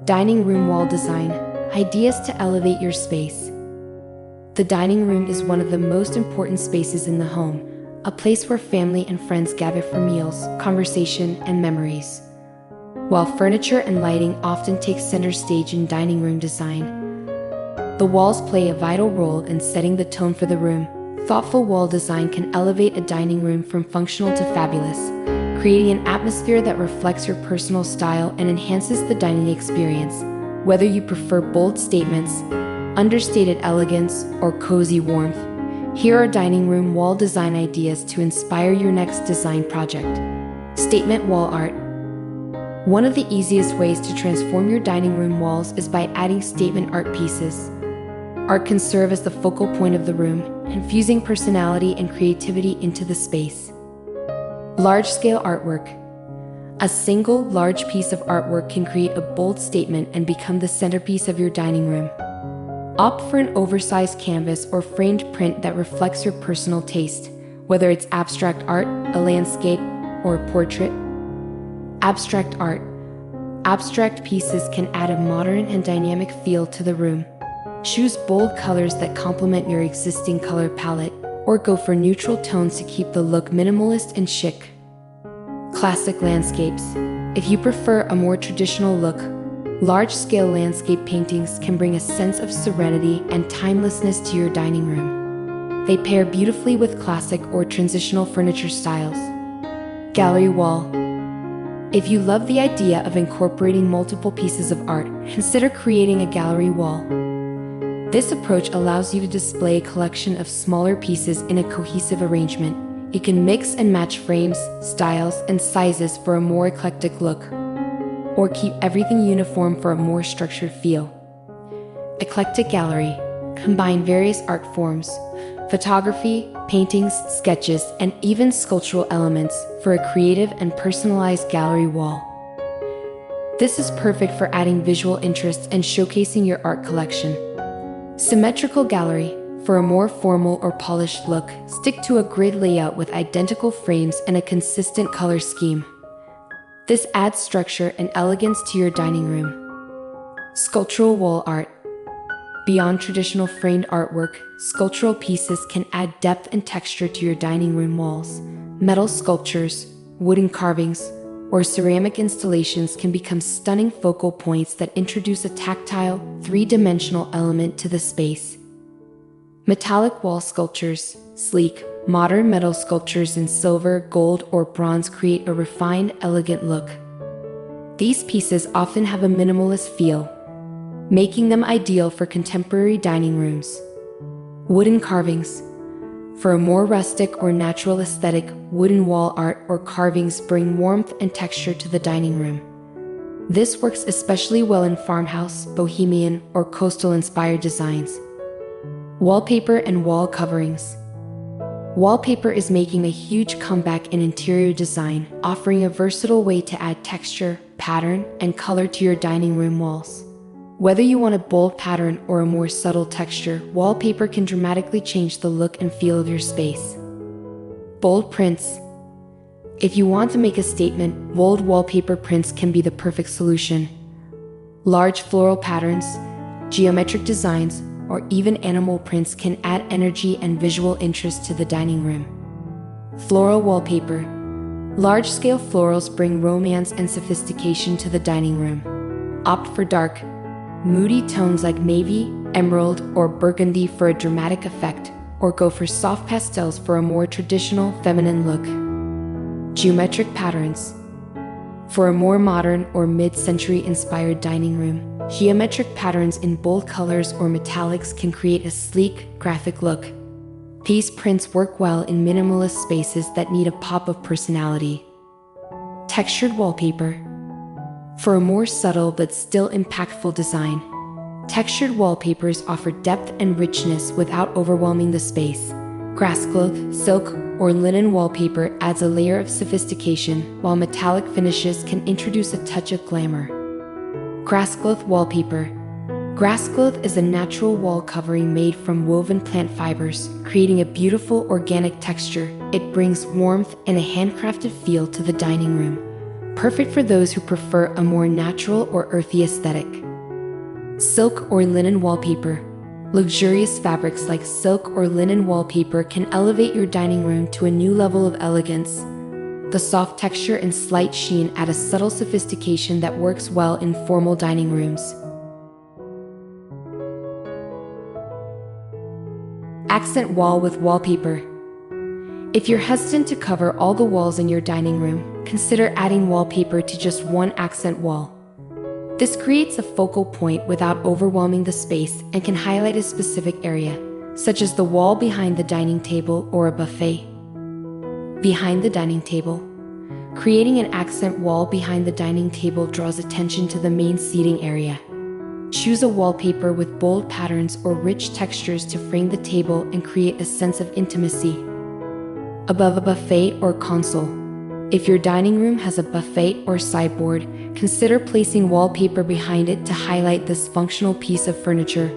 Dining room wall design. Ideas to elevate your space. The dining room is one of the most important spaces in the home, a place where family and friends gather for meals, conversation, and memories. While furniture and lighting often take center stage in dining room design, the walls play a vital role in setting the tone for the room. Thoughtful wall design can elevate a dining room from functional to fabulous, creating an atmosphere that reflects your personal style and enhances the dining experience. Whether you prefer bold statements, understated elegance, or cozy warmth, here are dining room wall design ideas to inspire your next design project. Statement wall art. One of the easiest ways to transform your dining room walls is by adding statement art pieces. Art can serve as the focal point of the room, infusing personality and creativity into the space. Large-scale artwork. A single large piece of artwork can create a bold statement and become the centerpiece of your dining room. Opt for an oversized canvas or framed print that reflects your personal taste, whether it's abstract art, a landscape, or a portrait. Abstract art. Abstract pieces can add a modern and dynamic feel to the room. Choose bold colors that complement your existing color palette, or go for neutral tones to keep the look minimalist and chic. Classic landscapes. If you prefer a more traditional look, large-scale landscape paintings can bring a sense of serenity and timelessness to your dining room. They pair beautifully with classic or transitional furniture styles. Gallery wall. If you love the idea of incorporating multiple pieces of art, consider creating a gallery wall. This approach allows you to display a collection of smaller pieces in a cohesive arrangement. You can mix and match frames, styles, and sizes for a more eclectic look, or keep everything uniform for a more structured feel. Eclectic gallery. Combine various art forms, photography, paintings, sketches, and even sculptural elements for a creative and personalized gallery wall. This is perfect for adding visual interest and showcasing your art collection. Symmetrical gallery. For a more formal or polished look, stick to a grid layout with identical frames and a consistent color scheme. This adds structure and elegance to your dining room. Sculptural wall art. Beyond traditional framed artwork, sculptural pieces can add depth and texture to your dining room walls. Metal sculptures, wooden carvings, or ceramic installations can become stunning focal points that introduce a tactile, three-dimensional element to the space. Metallic wall sculptures. Sleek, modern metal sculptures in silver, gold, or bronze create a refined, elegant look. These pieces often have a minimalist feel, making them ideal for contemporary dining rooms. Wooden carvings. For a more rustic or natural aesthetic, wooden wall art or carvings bring warmth and texture to the dining room. This works especially well in farmhouse, bohemian, or coastal-inspired designs. Wallpaper and wall coverings. Wallpaper is making a huge comeback in interior design, offering a versatile way to add texture, pattern, and color to your dining room walls. Whether you want a bold pattern or a more subtle texture, wallpaper can dramatically change the look and feel of your space. Bold prints. If you want to make a statement, bold wallpaper prints can be the perfect solution. Large floral patterns, geometric designs, or even animal prints can add energy and visual interest to the dining room. Floral wallpaper. Large-scale florals bring romance and sophistication to the dining room. Opt for dark, moody tones like navy, emerald, or burgundy for a dramatic effect, or go for soft pastels for a more traditional, feminine look. Geometric patterns. For a more modern or mid-century inspired dining room, geometric patterns in bold colors or metallics can create a sleek, graphic look. These prints work well in minimalist spaces that need a pop of personality. Textured wallpaper. For a more subtle but still impactful design, textured wallpapers offer depth and richness without overwhelming the space. Grasscloth, silk, or linen wallpaper adds a layer of sophistication, while metallic finishes can introduce a touch of glamour. Grasscloth wallpaper. Grasscloth is a natural wall covering made from woven plant fibers, creating a beautiful organic texture. It brings warmth and a handcrafted feel to the dining room. perfect for those who prefer a more natural or earthy aesthetic. Silk or linen wallpaper. Luxurious fabrics like silk or linen wallpaper can elevate your dining room to a new level of elegance. The soft texture and slight sheen add a subtle sophistication that works well in formal dining rooms. Accent wall with wallpaper. If you're hesitant to cover all the walls in your dining room, consider adding wallpaper to just one accent wall. This creates a focal point without overwhelming the space and can highlight a specific area, such as the wall behind the dining table or a buffet. Behind the dining table. Creating an accent wall behind the dining table draws attention to the main seating area. Choose a wallpaper with bold patterns or rich textures to frame the table and create a sense of intimacy. Above a buffet or console. If your dining room has a buffet or sideboard, consider placing wallpaper behind it to highlight this functional piece of furniture.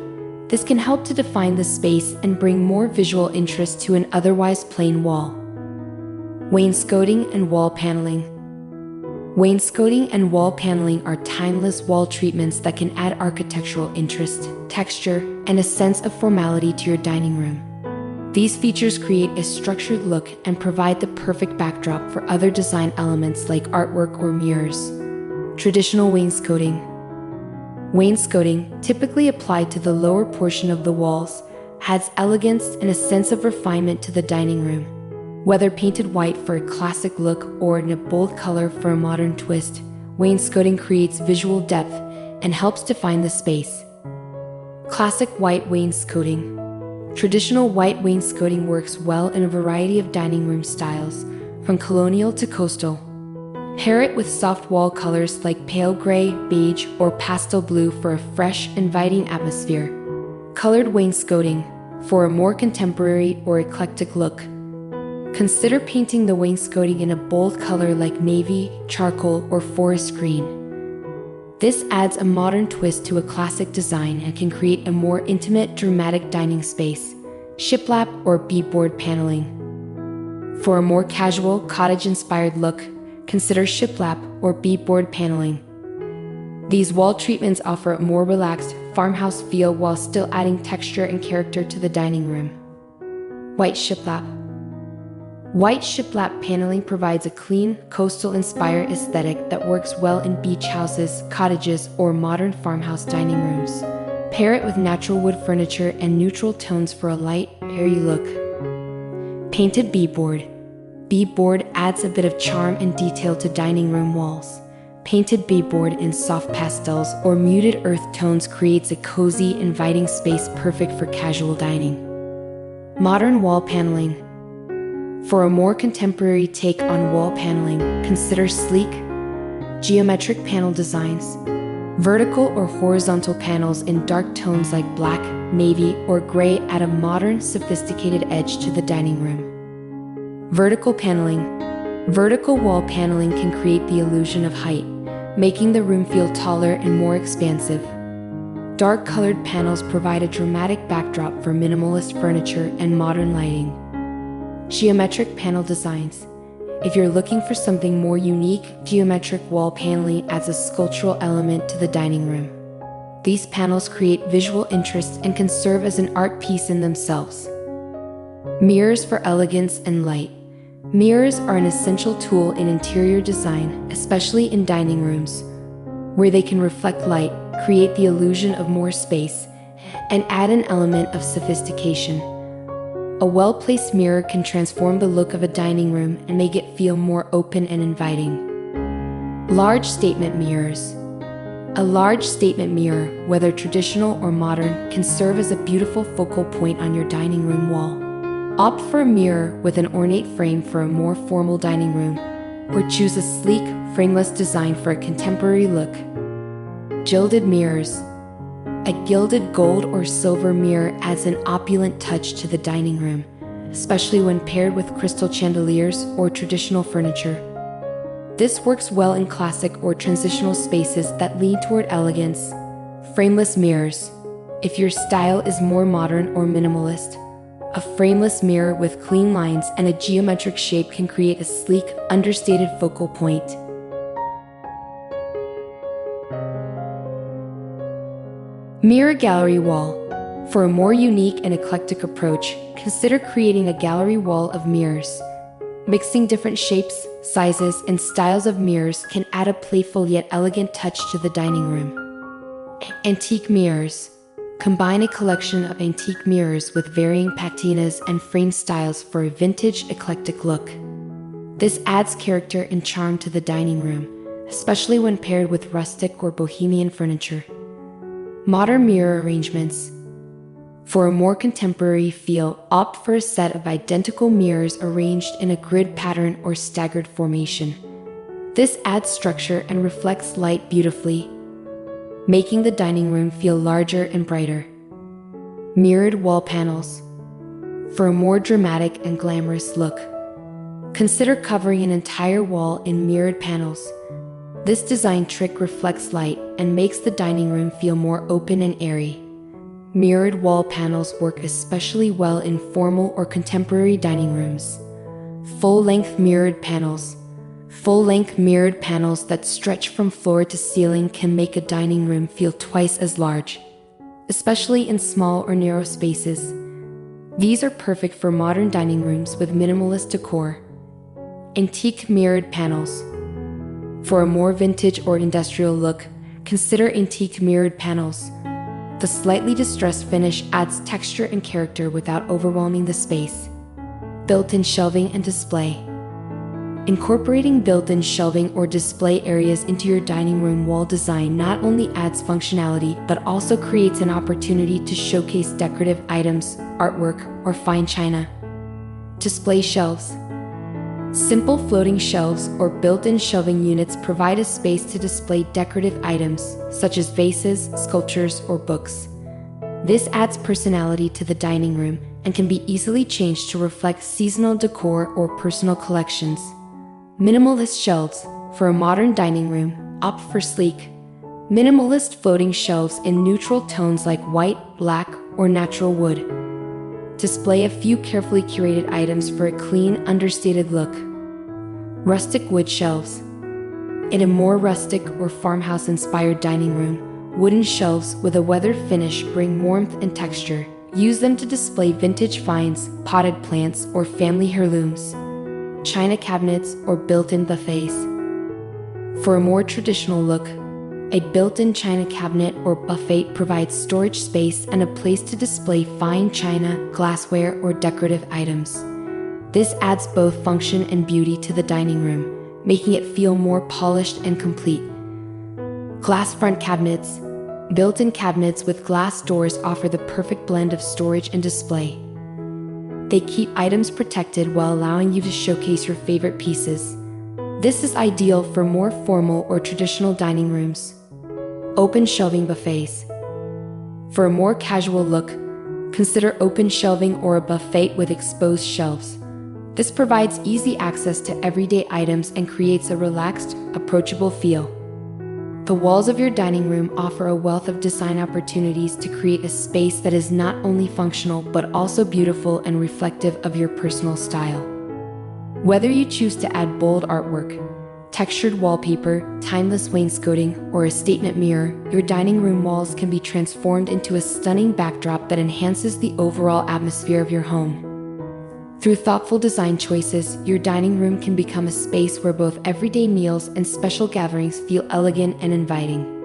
This can help to define the space and bring more visual interest to an otherwise plain wall. Wainscoting and wall paneling. Wainscoting and wall paneling are timeless wall treatments that can add architectural interest, texture, and a sense of formality to your dining room. These features create a structured look and provide the perfect backdrop for other design elements like artwork or mirrors. Traditional wainscoting. Wainscoting, typically applied to the lower portion of the walls, adds elegance and a sense of refinement to the dining room. Whether painted white for a classic look or in a bold color for a modern twist, wainscoting creates visual depth and helps define the space. Classic white wainscoting. Traditional white wainscoting works well in a variety of dining room styles, from colonial to coastal. Pair it with soft wall colors like pale gray, beige, or pastel blue for a fresh, inviting atmosphere. Colored wainscoting, for a more contemporary or eclectic look. Consider painting the wainscoting in a bold color like navy, charcoal, or forest green. This adds a modern twist to a classic design and can create a more intimate, dramatic dining space. Shiplap or beadboard paneling. For a more casual, cottage-inspired look, consider shiplap or beadboard paneling. These wall treatments offer a more relaxed, farmhouse feel while still adding texture and character to the dining room. White shiplap. White shiplap paneling provides a clean, coastal-inspired aesthetic that works well in beach houses, cottages, or modern farmhouse dining rooms. Pair it with natural wood furniture and neutral tones for a light, airy look. Painted beadboard. Beadboard adds a bit of charm and detail to dining room walls. Painted beadboard in soft pastels or muted earth tones creates a cozy, inviting space perfect for casual dining. Modern wall paneling. For a more contemporary take on wall paneling, consider sleek, geometric panel designs. Vertical or horizontal panels in dark tones like black, navy, or gray add a modern, sophisticated edge to the dining room. Vertical paneling. Vertical wall paneling can create the illusion of height, making the room feel taller and more expansive. Dark-colored panels provide a dramatic backdrop for minimalist furniture and modern lighting. Geometric panel designs. If you're looking for something more unique, geometric wall paneling adds a sculptural element to the dining room. These panels create visual interest and can serve as an art piece in themselves. Mirrors for elegance and light. Mirrors are an essential tool in interior design, especially in dining rooms, where they can reflect light, create the illusion of more space, and add an element of sophistication. A well-placed mirror can transform the look of a dining room and make it feel more open and inviting. Large statement mirrors. A large statement mirror, whether traditional or modern, can serve as a beautiful focal point on your dining room wall. Opt for a mirror with an ornate frame for a more formal dining room, or choose a sleek, frameless design for a contemporary look. Gilded mirrors. A gilded gold or silver mirror adds an opulent touch to the dining room, especially when paired with crystal chandeliers or traditional furniture. This works well in classic or transitional spaces that lean toward elegance. Frameless mirrors. If your style is more modern or minimalist, a frameless mirror with clean lines and a geometric shape can create a sleek, understated focal point. Mirror gallery wall. For a more unique and eclectic approach, consider creating a gallery wall of mirrors. Mixing different shapes, sizes, and styles of mirrors can add a playful yet elegant touch to the dining room. Antique mirrors. Combine a collection of antique mirrors with varying patinas and frame styles for a vintage, eclectic look. This adds character and charm to the dining room, especially when paired with rustic or bohemian furniture. Modern mirror arrangements. For a more contemporary feel, opt for a set of identical mirrors arranged in a grid pattern or staggered formation. This adds structure and reflects light beautifully, making the dining room feel larger and brighter. Mirrored wall panels. For a more dramatic and glamorous look, consider covering an entire wall in mirrored panels. This design trick reflects light and makes the dining room feel more open and airy. Mirrored wall panels work especially well in formal or contemporary dining rooms. Full-length mirrored panels. Full-length mirrored panels that stretch from floor to ceiling can make a dining room feel twice as large, especially in small or narrow spaces. These are perfect for modern dining rooms with minimalist decor. Antique mirrored panels. For a more vintage or industrial look, consider antique mirrored panels. The slightly distressed finish adds texture and character without overwhelming the space. Built-in shelving and display. Incorporating built-in shelving or display areas into your dining room wall design not only adds functionality but also creates an opportunity to showcase decorative items, artwork, or fine china. Display shelves. Simple floating shelves or built-in shelving units provide a space to display decorative items, such as vases, sculptures, or books. This adds personality to the dining room and can be easily changed to reflect seasonal decor or personal collections. Minimalist shelves. For a modern dining room, opt for sleek, minimalist floating shelves in neutral tones like white, black, or natural wood. Display a few carefully curated items for a clean, understated look. Rustic wood shelves. In a more rustic or farmhouse-inspired dining room, wooden shelves with a weathered finish bring warmth and texture. Use them to display vintage finds, potted plants, or family heirlooms. China cabinets or built-in buffets. For a more traditional look, a built-in china cabinet or buffet provides storage space and a place to display fine china, glassware, or decorative items. This adds both function and beauty to the dining room, making it feel more polished and complete. Glass front cabinets. Built-in cabinets with glass doors offer the perfect blend of storage and display. They keep items protected while allowing you to showcase your favorite pieces. This is ideal for more formal or traditional dining rooms. Open shelving buffets. For a more casual look, consider open shelving or a buffet with exposed shelves. This provides easy access to everyday items and creates a relaxed, approachable feel. The walls of your dining room offer a wealth of design opportunities to create a space that is not only functional but also beautiful and reflective of your personal style. Whether you choose to add bold artwork, textured wallpaper, timeless wainscoting, or a statement mirror, your dining room walls can be transformed into a stunning backdrop that enhances the overall atmosphere of your home. Through thoughtful design choices, your dining room can become a space where both everyday meals and special gatherings feel elegant and inviting.